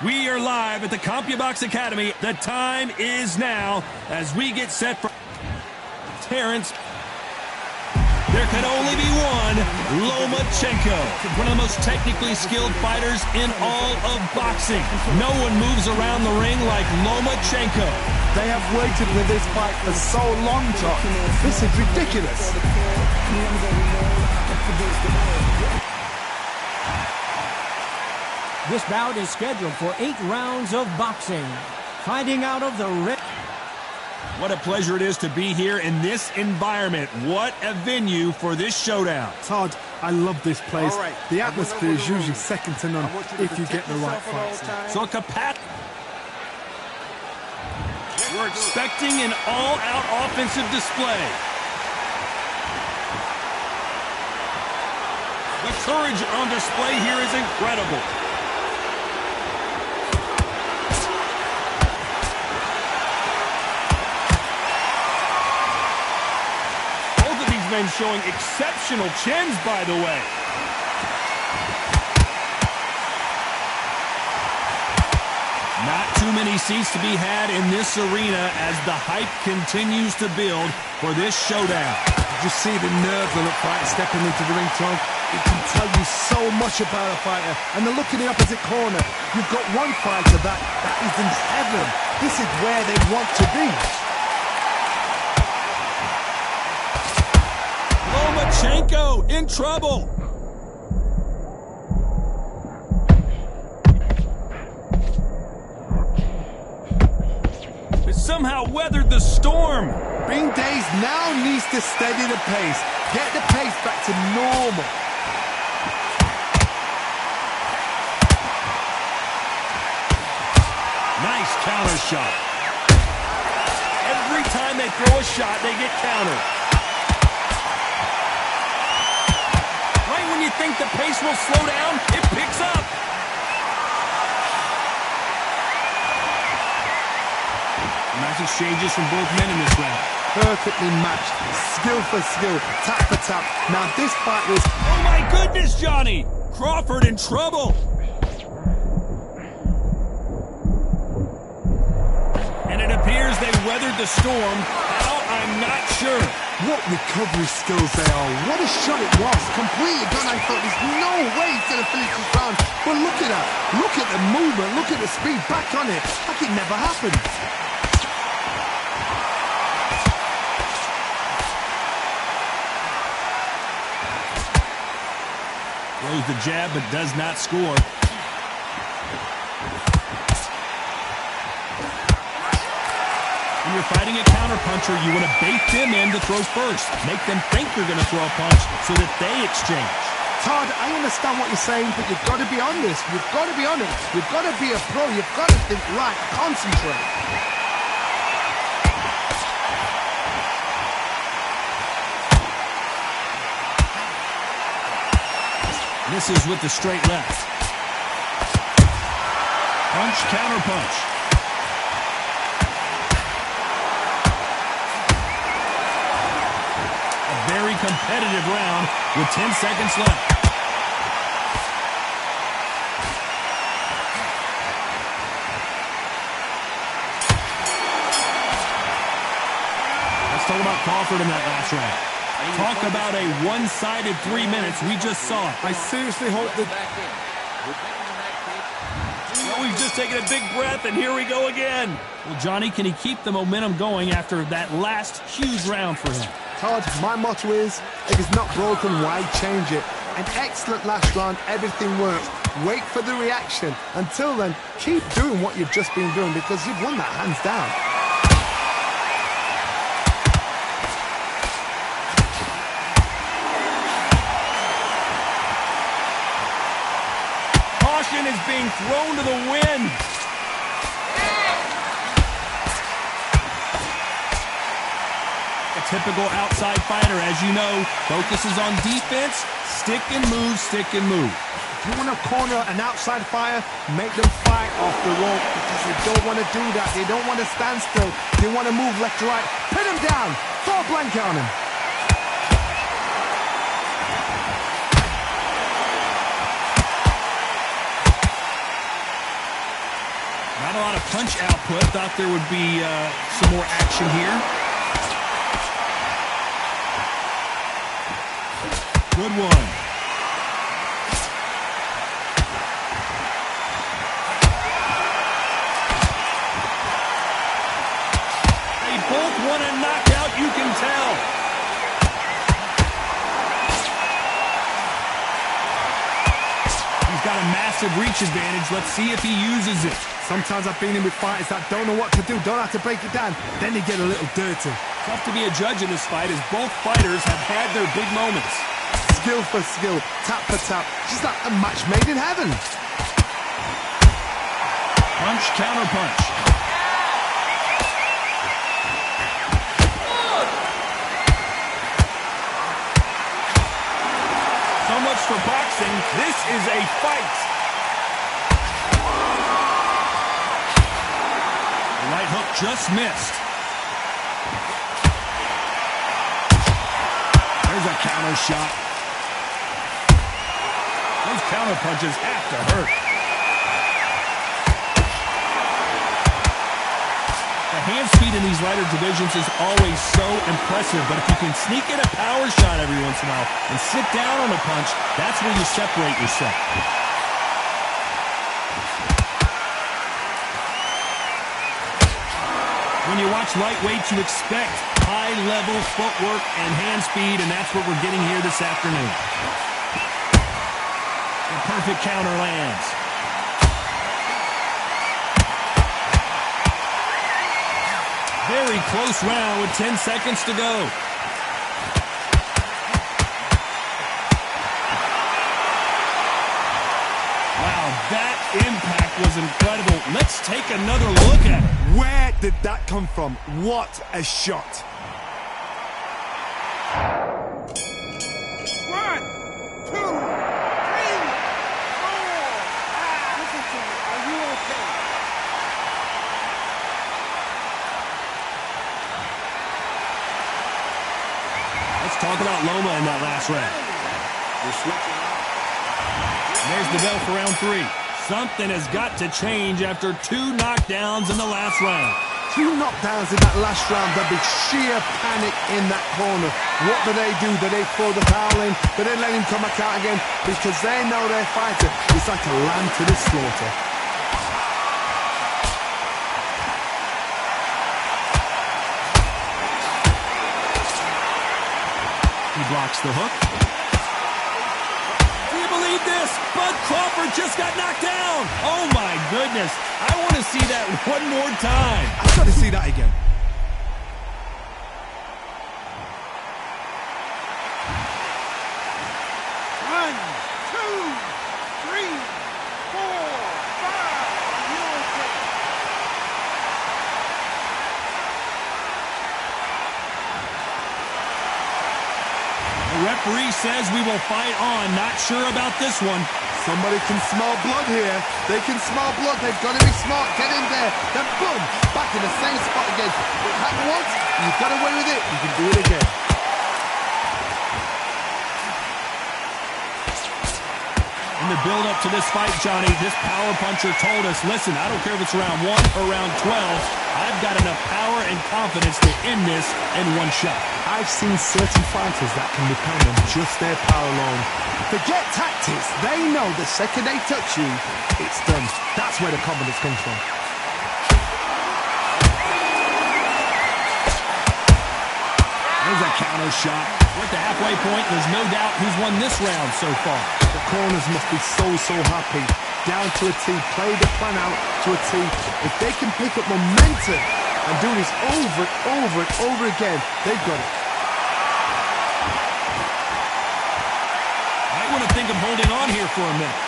We are live at the CompuBox Academy. The time is now as we get set for Terrence. There can only be one, Lomachenko, one of the most technically skilled fighters in all of boxing. No one moves around the ring like Lomachenko. They have waited for this fight for so long, John. This is ridiculous. This bout is scheduled for 8 rounds of boxing. Fighting out of the ring. What a pleasure it is to be here in this environment. What a venue for this showdown. Todd, I love this place. The atmosphere is usually second to none if you get the right fights. So we're expecting an all-out offensive display. The courage on display here is incredible. Men showing exceptional chins, by the way. Not too many seats to be had in this arena as the hype continues to build for this showdown. You see the nerves on a fighter stepping into the ring, Tom. It can tell you so much about a fighter. And the look in the opposite corner, you've got one fighter that is in heaven. This is where they want to be. Lomachenko in trouble. It somehow weathered the storm. Bing Days now needs to steady the pace. Get the pace back to normal. Nice counter shot. Every time they throw a shot, they get countered. You think the pace will slow down, it picks up. Nice exchanges from both men in this round. Perfectly matched, skill for skill, tap for tap. Now this fight was... Oh my goodness, Johnny! Crawford in trouble. And it appears they weathered the storm. How? I'm not sure. What recovery skills they are. What a shot it was. Completely gone. I thought there's no way he's going to finish this round. But look at that. Look at the movement. Look at the speed. Back on it. Like it never happened. Throws the jab but does not score. When you're fighting a counterpuncher, you want to bait them in to throw first. Make them think you're going to throw a punch so that they exchange. Todd, I understand what you're saying, but you've got to be honest. You've got to be honest. You've got to be a pro. You've got to think right. Concentrate. Misses with the straight left. Punch, counter punch. Very competitive round with 10 seconds left. Let's talk about Crawford in that last round. Talk about a one-sided 3 minutes. We just saw it. I seriously hope that... Well, we've just taken a big breath, and here we go again. Well, Johnny, can he keep the momentum going after that last huge round for him? Todd, my motto is, if it's not broken, why change it? An excellent last round, everything works. Wait for the reaction. Until then, keep doing what you've just been doing because you've won that hands down. Caution is being thrown to the wind. Typical outside fighter, as you know, focuses on defense, stick and move, stick and move. If you want to corner an outside fighter, make them fight off the rope because they don't want to do that. They don't want to stand still. They want to move left to right. Pin him down. Throw a blanket on him. Not a lot of punch output. Thought there would be some more action here. Good one. They both want a knockout, you can tell. He's got a massive reach advantage. Let's see if he uses it. Sometimes I've been in with fighters that don't know what to do, don't have to break it down, then they get a little dirty. Tough to be a judge in this fight as both fighters have had their big moments. Skill for skill, tap for tap, just like a match made in heaven. Punch, counter punch. So much for boxing. This is a fight. The right hook just missed. There's a counter shot. Those counter punches have to hurt. The hand speed in these lighter divisions is always so impressive, but if you can sneak in a power shot every once in a while and sit down on a punch, that's where you separate yourself. When you watch lightweights, you expect high-level footwork and hand speed, and that's what we're getting here this afternoon. The perfect counter lands. Very close round with 10 seconds to go. Wow, that impact was incredible. Let's take another look at it. Where did that come from? What a shot. 1, 2, 3, 4, 5. Listen to me. Are you okay? Let's talk about Loma in that last round. There's the bell for round 3. Something has got to change after 2 knockdowns in the last round. 2 knockdowns in that last round, there'll be sheer panic in that corner. What do? Do they throw the towel in? Do they let him come back out again? Because they know their fighter is like a lamb to the slaughter. He blocks the hook. Do you believe this? Bud Crawford just got knocked down. Oh, my goodness. I want to see that one more time. I've got to see that again. One, two, three, 4, 5. Are you okay? The referee says we will fight on. Not sure about this one. Somebody can smell blood here. They can smell blood. They've got to be smart. Get in there. Then boom, back in the same spot again. It happened once. You've got away with it. You can do it again. In the build-up to this fight, Johnny, this power puncher told us, listen, I don't care if it's round 1 or round 12, I've got enough power and confidence to end this in one shot. I've seen certain fighters that can depend on just their power alone. Forget tactics. They know the second they touch you, it's done. That's where the confidence comes from. There's a counter shot. We're at the halfway point. There's no doubt who's won this round so far. The corners must be so happy. Down to a T. Play the plan out to a T. If they can pick up momentum and do this over and over and over again, they've got it. I want to think of holding on here for a minute.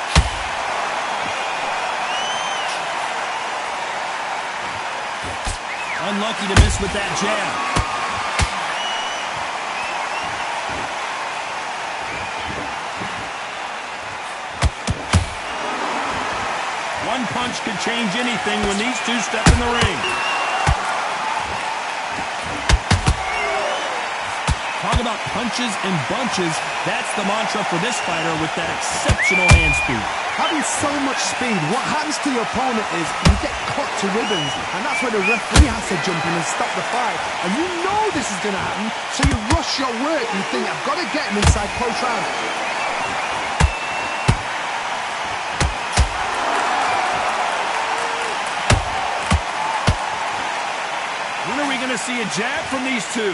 Unlucky to miss with that jab. One punch could change anything when these two step in the ring. Talk about punches and bunches. That's the mantra for this fighter with that exceptional hand speed. Having so much speed, what happens to your opponent is you get cut to ribbons, and that's where the referee has to jump in and stop the fight. And you know this is going to happen, so you rush your work. You think, I've got to get him inside close round. When are we going to see a jab from these two?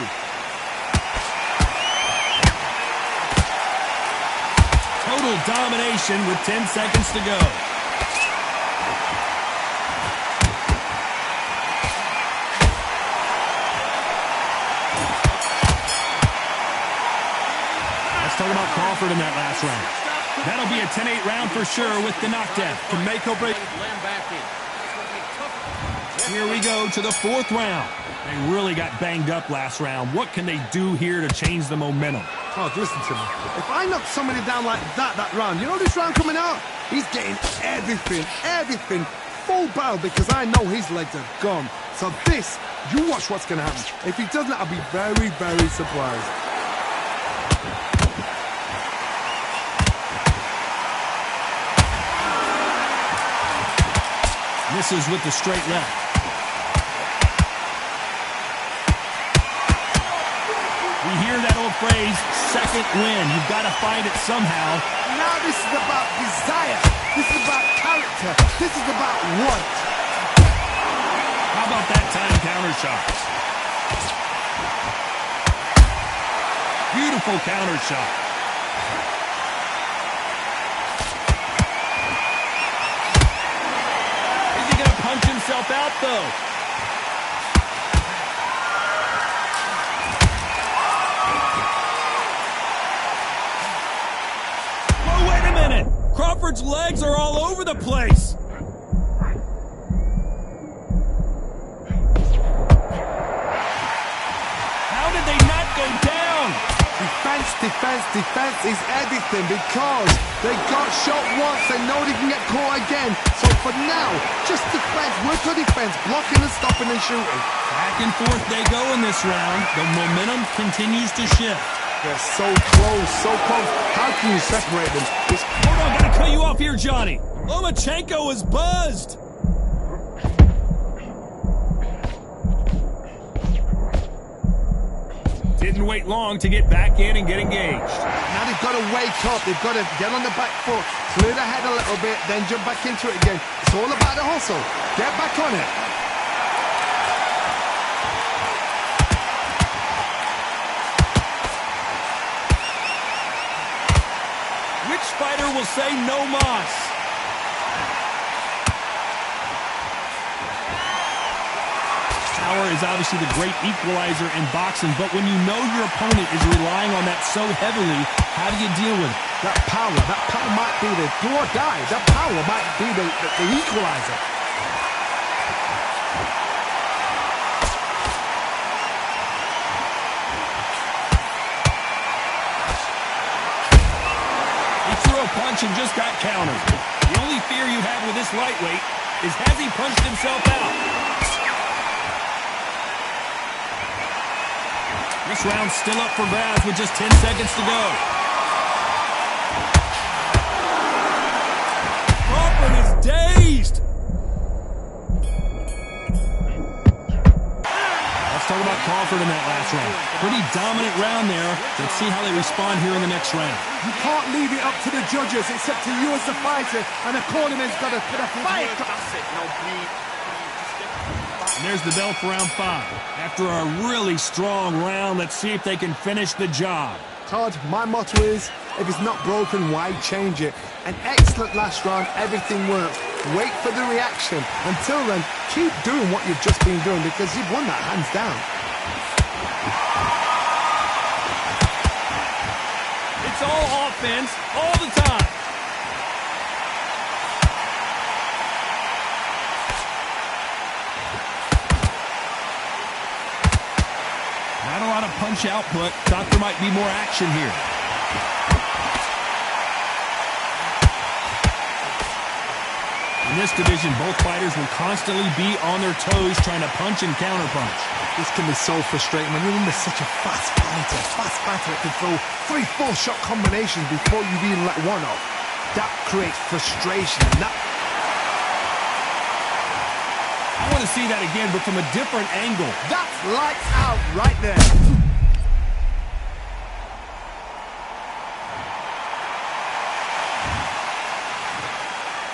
Total domination with 10 seconds to go. Let's talk about Crawford in that last round. That'll be a 10-8 round for sure with the knockdown. Can make or break. Here we go to the fourth round. They really got banged up last round. What can they do here to change the momentum? Oh, listen to me. If I knock somebody down like that round, you know this round coming out? He's getting everything, full barrel, because I know his legs are gone. So this, you watch what's going to happen. If he doesn't, I'll be very, very surprised. Misses with the straight left. We hear that old phrase, second win. You've got to find it somehow. Now this is about desire. This is about character. This is about want. How about that time counter shot? Beautiful counter shot. Is he going to punch himself out, though? Crawford's legs are all over the place. How did they not go down? Defense is everything, because they got shot once. They know they can get caught again. So for now, just defense, work on defense, blocking and stopping and shooting. Back and forth they go in this round. The momentum continues to shift. They're so close, so close. How can you separate them? Hold on, gotta cut you off here, Johnny. Lomachenko is buzzed. Didn't wait long to get back in and get engaged. Now they've got to wake up. They've got to get on the back foot, clear the head a little bit, then jump back into it again. It's all about the hustle. Get back on it. Which fighter will say no mas? Power is obviously the great equalizer in boxing, but when you know your opponent is relying on that so heavily, how do you deal with it? That power might be the do or die. That power might be the equalizer. He threw a punch and just got countered. The only fear you have with this lightweight is, has he punched himself out? This round's still up for grabs with just 10 seconds to go. Crawford is dazed. Let's talk about Crawford in that last round. Pretty dominant round there. Let's see how they respond here in the next round. You can't leave it up to the judges. It's up to you as the fighter, and the cornerman's got to put a fight. And there's the bell for round 5. After a really strong round, let's see if they can finish the job. Todd, my motto is, if it's not broken, why change it? An excellent last round, everything works. Wait for the reaction. Until then, keep doing what you've just been doing, because you've won that hands down. It's all offense, all the time. Not a lot of punch output. Thought there might be more action here. In this division, both fighters will constantly be on their toes trying to punch and counterpunch. This can be so frustrating when you're under such a fast fighter that can throw 3-4 shot combinations before you even let one off. That creates frustration. And that... I want to see that again, but from a different angle. That's lights out right there.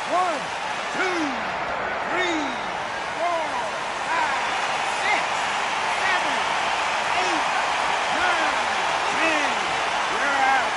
One, two, three, four, five, six, seven, eight, nine, 10. You're out.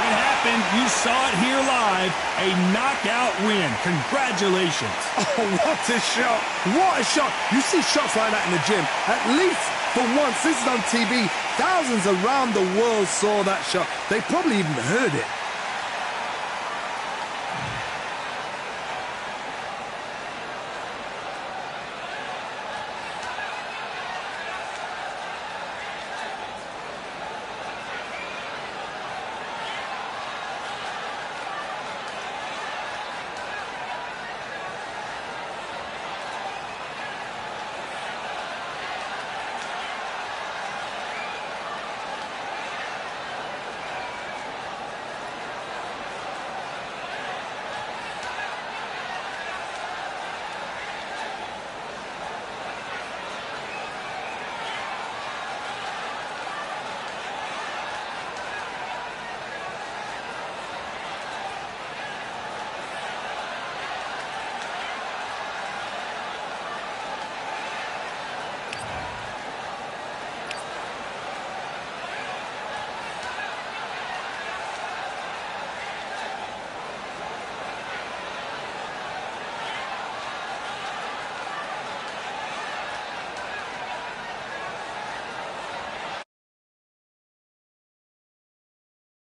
It happened. You saw it here live. A knockout win. Congratulations. Oh, what a shot. What a shot. You see shots like that in the gym. At least for once, this is on TV. Thousands around the world saw that shot. They probably even heard it.